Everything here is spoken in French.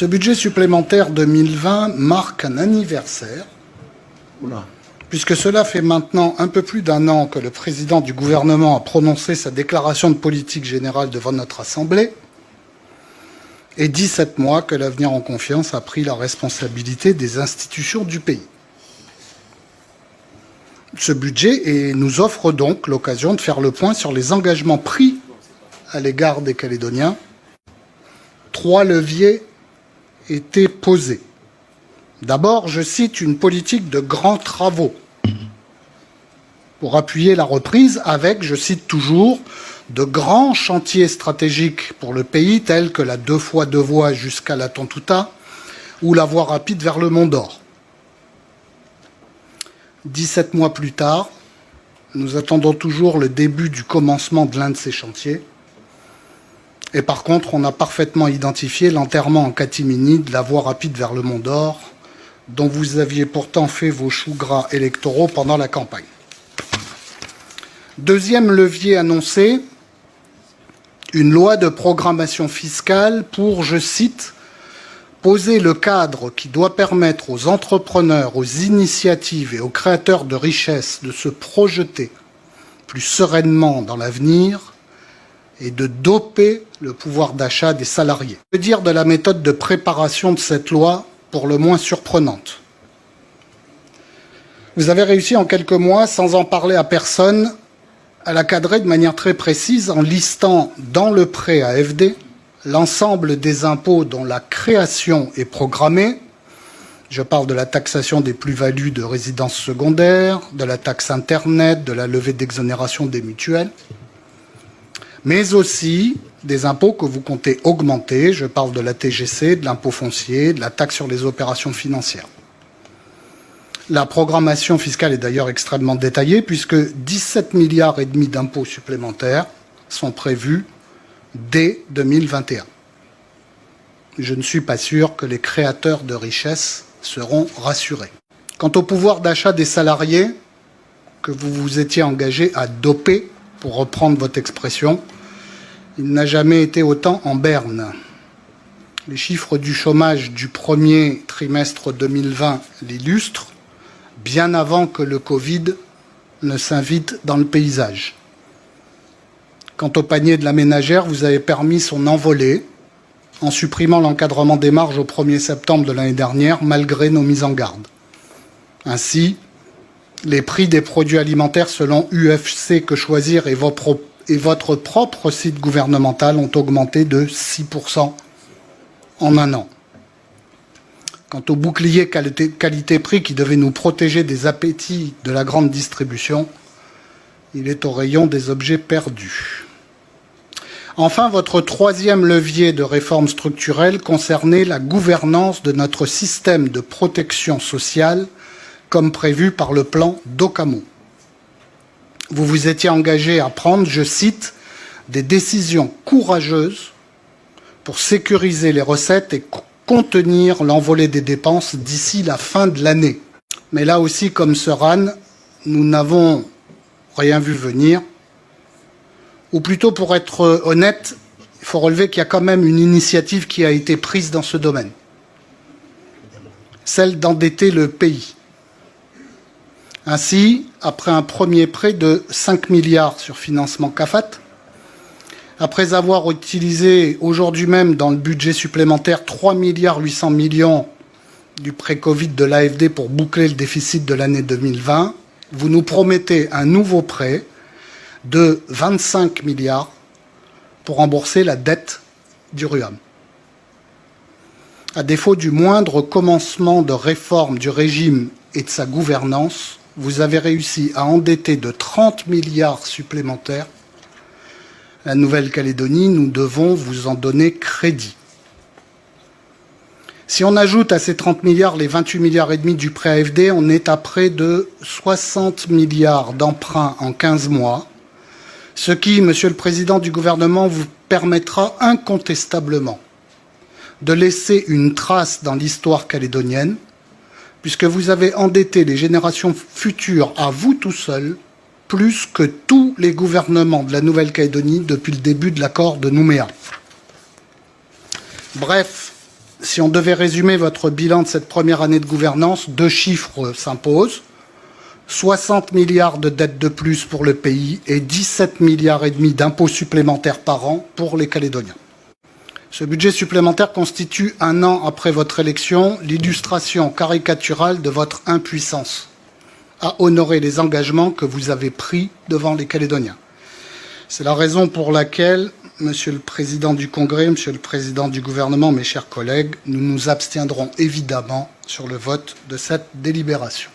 Ce budget supplémentaire 2020 marque un anniversaire, puisque cela fait maintenant un peu plus d'un an que le président du gouvernement a prononcé sa déclaration de politique générale devant notre Assemblée, et 17 mois que l'Avenir en Confiance a pris la responsabilité des institutions du pays. Ce budget nous offre donc l'occasion de faire le point sur les engagements pris à l'égard des Calédoniens. 3 leviers étaient posés. D'abord, je cite une politique de grands travaux pour appuyer la reprise avec, je cite toujours, de grands chantiers stratégiques pour le pays tels que la 2x2 voies jusqu'à la Tontouta ou la voie rapide vers le Mont d'Or. 17 mois plus tard, nous attendons toujours le début du commencement de l'un de ces chantiers. Et par contre, on a parfaitement identifié l'enterrement en catimini de la voie rapide vers le Mont d'Or, dont vous aviez pourtant fait vos choux gras électoraux pendant la campagne. Deuxième levier annoncé, une loi de programmation fiscale pour, je cite, poser le cadre qui doit permettre aux entrepreneurs, aux initiatives et aux créateurs de richesses de se projeter plus sereinement dans l'avenir et de doper le pouvoir d'achat des salariés. Que dire de la méthode de préparation de cette loi, pour le moins surprenante? Vous avez réussi en quelques mois, sans en parler à personne, à la cadrer de manière très précise en listant dans le prêt AFD l'ensemble des impôts dont la création est programmée. Je parle de la taxation des plus-values de résidences secondaires, de la taxe Internet, de la levée d'exonération des mutuelles, mais aussi des impôts que vous comptez augmenter. Je parle de la TGC, de l'impôt foncier, de la taxe sur les opérations financières. La programmation fiscale est d'ailleurs extrêmement détaillée puisque 17,5 milliards d'impôts supplémentaires sont prévus dès 2021. Je ne suis pas sûr que les créateurs de richesses seront rassurés. Quant au pouvoir d'achat des salariés, que vous vous étiez engagé à doper, pour reprendre votre expression, il n'a jamais été autant en berne. Les chiffres du chômage du premier trimestre 2020 l'illustrent, bien avant que le Covid ne s'invite dans le paysage. Quant au panier de la ménagère, vous avez permis son envolée en supprimant l'encadrement des marges au 1er septembre de l'année dernière, malgré nos mises en garde. Ainsi, les prix des produits alimentaires selon UFC Que Choisir et votre propre site gouvernemental ont augmenté de 6% en un an. Quant au bouclier qualité-prix qui devait nous protéger des appétits de la grande distribution, il est au rayon des objets perdus. Enfin, votre troisième levier de réforme structurelle concernait la gouvernance de notre système de protection sociale, comme prévu par le plan d'Occamo. Vous vous étiez engagé à prendre, je cite, des décisions courageuses pour sécuriser les recettes et contenir l'envolée des dépenses d'ici la fin de l'année. Mais là aussi, comme Seuran, nous n'avons rien vu venir. Ou plutôt, pour être honnête, il faut relever qu'il y a quand même une initiative qui a été prise dans ce domaine. Celle d'endetter le pays. Ainsi, après un premier prêt de 5 milliards sur financement CAFAT, après avoir utilisé aujourd'hui même dans le budget supplémentaire 3,8 milliards du prêt Covid de l'AFD pour boucler le déficit de l'année 2020, vous nous promettez un nouveau prêt de 25 milliards pour rembourser la dette du RUAM. À défaut du moindre commencement de réforme du régime et de sa gouvernance, vous avez réussi à endetter de 30 milliards supplémentaires la Nouvelle-Calédonie. Nous devons vous en donner crédit. Si on ajoute à ces 30 milliards les 28,5 milliards du prêt AFD, on est à près de 60 milliards d'emprunts en 15 mois, ce qui, Monsieur le Président du gouvernement, vous permettra incontestablement de laisser une trace dans l'histoire calédonienne, puisque vous avez endetté les générations futures à vous tout seul, plus que tous les gouvernements de la Nouvelle-Calédonie depuis le début de l'accord de Nouméa. Bref, Si on devait résumer votre bilan de cette première année de gouvernance, 2 chiffres s'imposent. 60 milliards de dettes de plus pour le pays et 17 milliards et demi d'impôts supplémentaires par an pour les Calédoniens. Ce budget supplémentaire constitue, un an après votre élection, l'illustration caricaturale de votre impuissance à honorer les engagements que vous avez pris devant les Calédoniens. C'est la raison pour laquelle, Monsieur le Président du Congrès, Monsieur le Président du Gouvernement, mes chers collègues, nous nous abstiendrons évidemment sur le vote de cette délibération.